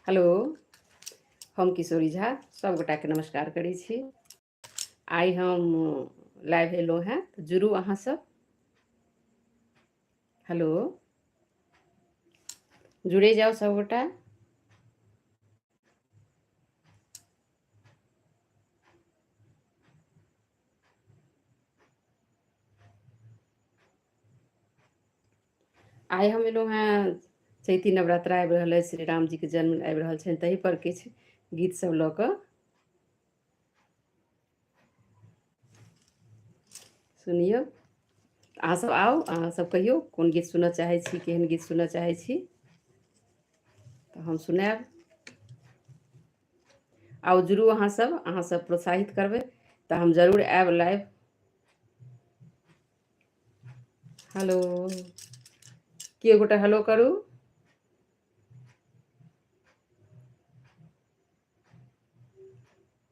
Hello, हम किशोरी झा सब गोटा के नमस्कार करै छी। आइ हम लाइव एलहुँ हैं, तऽ जुड़ू अहाँ सब। हेलो, जुड़े जाओ सब गोटा। आइ हम एलहुँ हैं, चैती नवरात्रा आबि रहल अछि, श्री राम जी के जन्म आबि रहल छनि, ताहि पर किछु गीत सब लऽ कऽ सुनियौ। अहाँ सब आउ, अहाँ सब कहियौ कोन गीत सुनऽ चाहै छी, केहन गीत सुनऽ चाहै छी, तऽ हम सुनायब। आउ जुड़ू अहाँ सब प्रोत्साहित करबै तऽ हम जरूर आयब लाइव। हेलो, केओ गोटा हेलो करू।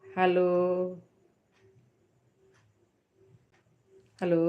हेलो हेलो,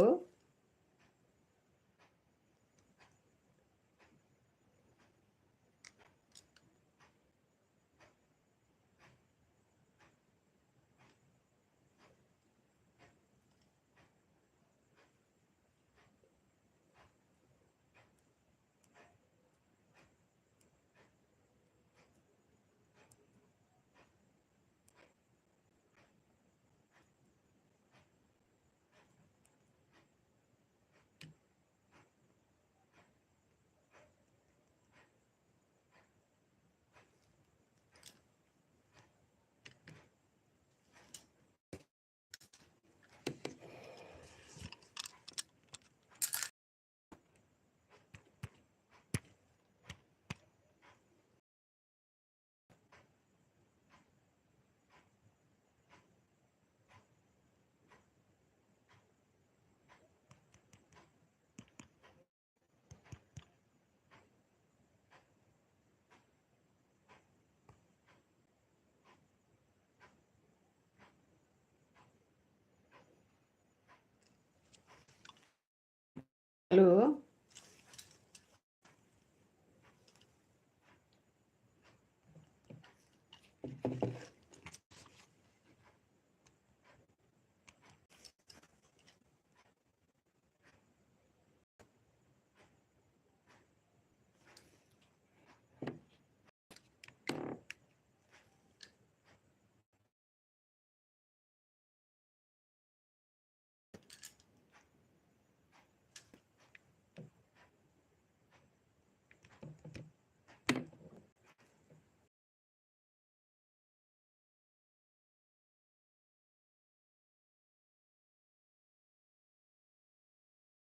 हेलो,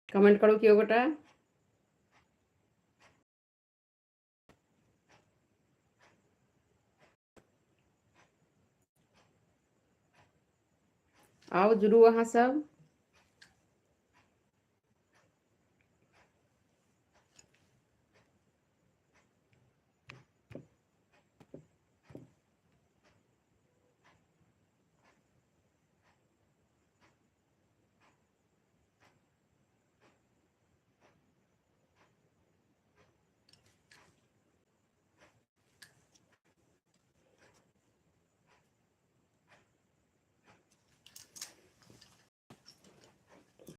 कमेंट करू केओ गोटा। आओ जुड़ू अहाँ सब।